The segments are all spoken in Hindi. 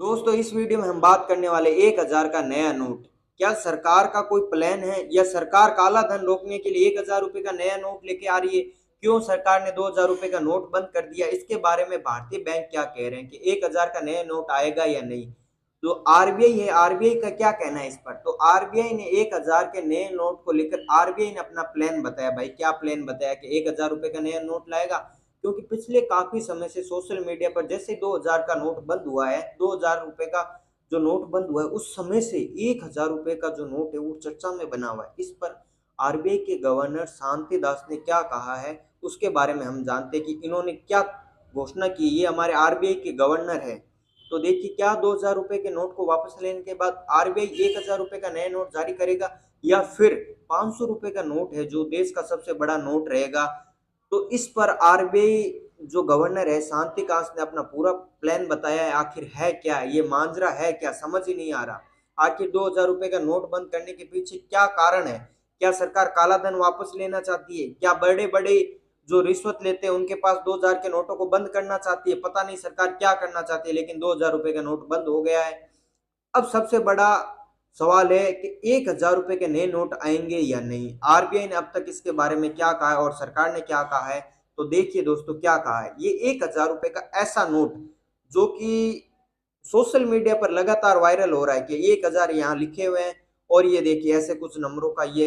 दोस्तों इस वीडियो में हम बात करने वाले 1000 का नया नोट। क्या सरकार का कोई प्लान है या सरकार काला धन रोकने के लिए 1000 रुपए का नया नोट लेके आ रही है? क्यों सरकार ने 2000 रुपए का नोट बंद कर दिया? इसके बारे में भारतीय बैंक क्या कह रहे हैं कि 1000 का नया नोट आएगा या नहीं? तो आरबीआई है, आरबीआई का क्या कहना है इस पर? तो आरबीआई ने 1000 के नए नोट को लेकर आरबीआई ने अपना प्लान बताया। भाई क्या प्लान बताया कि 1000 रुपए का नया नोट लाएगा? क्योंकि पिछले काफी समय से सोशल मीडिया पर जैसे 2000 का नोट बंद हुआ है, 2000 रुपए का जो नोट बंद हुआ है, उस समय से 1000 रुपए का जो नोट है वो चर्चा में बना हुआ है। इस पर आरबीआई के गवर्नर शांति दास ने क्या कहा है उसके बारे में हम जानते हैं कि इन्होंने क्या घोषणा की। ये हमारे आरबीआई के गवर्नर है। तो देखिए, क्या 2000 रुपए के नोट को वापस लेने के बाद आरबीआई 1000 रुपए का नया नोट जारी करेगा, या फिर 500 रुपए का नोट है जो देश का सबसे बड़ा नोट रहेगा। तो इस पर आरबीआई जो गवर्नर है शांतिकांत ने अपना पूरा प्लान बताया है। आखिर है क्या ये मांजरा, है क्या, समझ ही नहीं आ रहा। आखिर 2000 रुपए का नोट बंद करने के पीछे क्या कारण है? क्या सरकार काला धन वापस लेना चाहती है? क्या बड़े बड़े जो रिश्वत लेते हैं उनके पास 2000 के नोटों को बंद करना चाहती है? पता नहीं सरकार क्या करना चाहती है, लेकिन 2000 रुपए का नोट बंद हो गया है। अब सबसे बड़ा सवाल है कि 1000 रुपए के नए नोट आएंगे या नहीं। आरबीआई ने अब तक इसके बारे में क्या कहा है और सरकार ने क्या कहा है? तो देखिए दोस्तों क्या कहा है। ये 1000 रुपए का ऐसा नोट जो कि सोशल मीडिया पर लगातार वायरल हो रहा है कि 1000 यहाँ लिखे हुए हैं, और ये देखिए ऐसे कुछ नंबरों का ये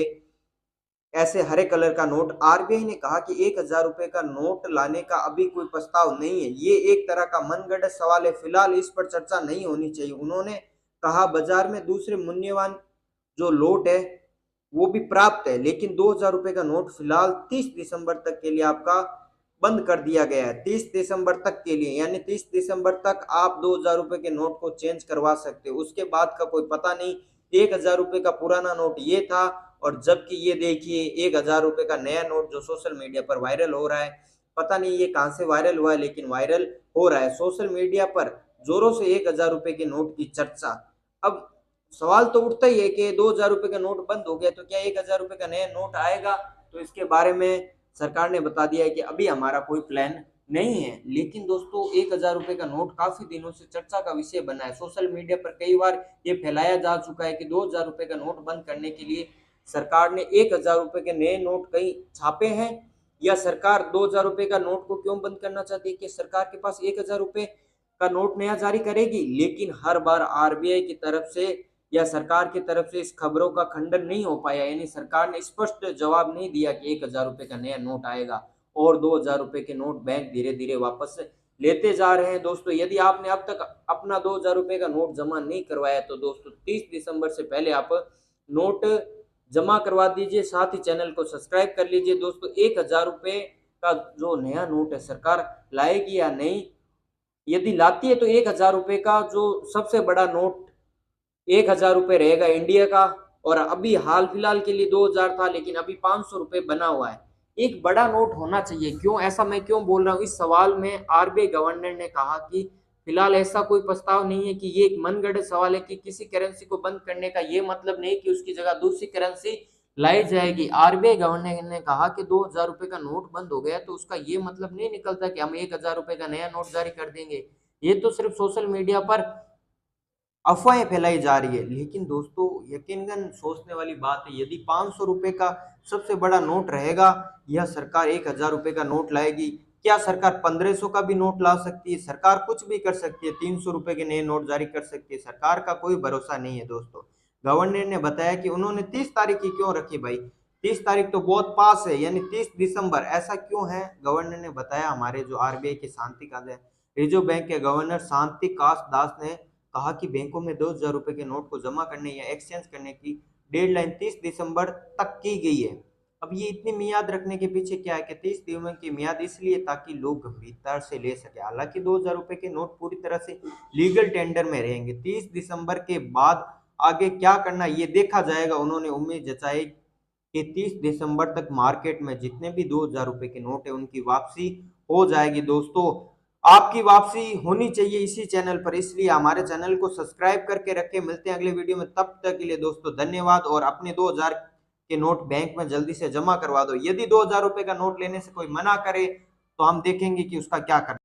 ऐसे हरे कलर का नोट। आरबीआई ने कहा कि 1000 रुपए का नोट लाने का अभी कोई प्रस्ताव नहीं है। ये एक तरह का मनगढ़ंत सवाल है, फिलहाल इस पर चर्चा नहीं होनी चाहिए। उन्होंने कहा बाजार में दूसरे मूल्यवान जो नोट है वो भी प्राप्त है, लेकिन 2000 रुपए का नोट फिलहाल 30 दिसंबर तक के लिए आपका बंद कर दिया गया है। 30 दिसंबर तक के लिए, यानी 30 दिसंबर तक आप 2000 रुपए के नोट को चेंज करवा सकते हो। उसके बाद का कोई पता नहीं। 1000 रुपए का पुराना नोट ये था, और जबकि ये देखिए 1000 रुपए का नया नोट जो सोशल मीडिया पर वायरल हो रहा है। पता नहीं ये कहां से वायरल हुआ है, लेकिन वायरल हो रहा है सोशल मीडिया पर जोरों से 1000 रुपए के नोट की चर्चा। अब सवाल तो उठता ही है कि 2000 रुपए का नोट बंद हो गया तो क्या 1000 रुपए का नया नोट आएगा? तो इसके बारे में सरकार ने बता दिया है कि अभी हमारा कोई प्लान नहीं है। लेकिन दोस्तों 1000 रुपए का नोट काफी दिनों से चर्चा का विषय बना है। सोशल मीडिया पर कई बार ये फैलाया जा चुका है कि 2000 रुपए का नोट बंद करने के लिए सरकार ने 1000 रुपए के नए नोट कहीं छापे हैं, या सरकार 2000 रुपए का नोट को क्यों बंद करना चाहती है कि सरकार के पास 1000 रुपए का नोट नया जारी करेगी। लेकिन हर बार आरबीआई की तरफ से या सरकार की तरफ से इस खबरों का खंडन नहीं हो पाया, यानी सरकार ने स्पष्ट जवाब नहीं दिया कि 1000 रुपए का नया नोट आएगा और 2000 रुपए के नोट बैंक धीरे धीरे वापस लेते जा रहे हैं। दोस्तों यदि आपने अब तक अपना 2000 रुपए का नोट जमा नहीं करवाया तो दोस्तों 30 दिसंबर से पहले आप नोट जमा करवा दीजिए। साथ ही चैनल को सब्सक्राइब कर लीजिए। दोस्तों 1000 रुपए का जो नया नोट है सरकार लाएगी या नहीं? यदि लाती है तो 1000 रुपए का जो सबसे बड़ा नोट 1000 रुपए रहेगा इंडिया का, और अभी हाल फिलहाल के लिए 2000 था, लेकिन अभी 500 रुपए बना हुआ है। एक बड़ा नोट होना चाहिए। क्यों ऐसा मैं क्यों बोल रहा हूँ? इस सवाल में आरबीआई गवर्नर ने कहा कि फिलहाल ऐसा कोई प्रस्ताव नहीं है, कि ये एक मनगढ़ंत सवाल है कि किसी करेंसी को बंद करने का ये मतलब नहीं कि उसकी जगह दूसरी करेंसी लाई जाएगी। आरबीआई गवर्नर ने कहा कि 2000 रुपए का नोट बंद हो गया तो उसका ये मतलब नहीं निकलता कि हम 1000 रुपए का नया नोट जारी कर देंगे। ये तो सिर्फ सोशल मीडिया पर अफवाहें फैलाई जा रही है। लेकिन दोस्तों यकीनन सोचने वाली बात है, यदि 500 रुपए का सबसे बड़ा नोट रहेगा या सरकार 1000 रुपए का नोट लाएगी, क्या सरकार 1500 का भी नोट ला सकती है? सरकार कुछ भी कर सकती है, 300 रुपए के नए नोट जारी कर सकती है। सरकार का कोई भरोसा नहीं है दोस्तों। गवर्नर ने बताया कि उन्होंने 30 तारीख की क्यों रखी भाई? 30 तारीख तो बहुत पास है, यानी 30 दिसंबर ऐसा क्यों है? गवर्नर ने बताया, हमारे जो आरबीआई के शांति का रिजर्व बैंक के गवर्नर शांति दास ने कहा कि बैंकों में 2000 रुपए के नोट को जमा करने या एक्सचेंज करने की डेडलाइन 30 दिसंबर तक की गई है। अब ये इतनी मियाद रखने के पीछे क्या है कि 30 दिनों की मियाद इसलिए ताकि लोग गंभीरता से ले सके। हालांकि 2000 रुपए के नोट पूरी तरह से लीगल टेंडर में रहेंगे। 30 दिसंबर के बाद आगे क्या करना ये देखा जाएगा। उन्होंने उम्मीद जताई कि 30 दिसंबर तक मार्केट में जितने भी 2000 रुपए के नोट है उनकी वापसी हो जाएगी। दोस्तों आपकी वापसी होनी चाहिए इसी चैनल पर, इसलिए हमारे चैनल को सब्सक्राइब करके रखें। मिलते हैं अगले वीडियो में, तब तक के लिए दोस्तों धन्यवाद। और अपने 2000 के नोट बैंक में जल्दी से जमा करवा दो। यदि 2000 रुपए का नोट लेने से कोई मना करे तो हम देखेंगे कि उसका क्या करना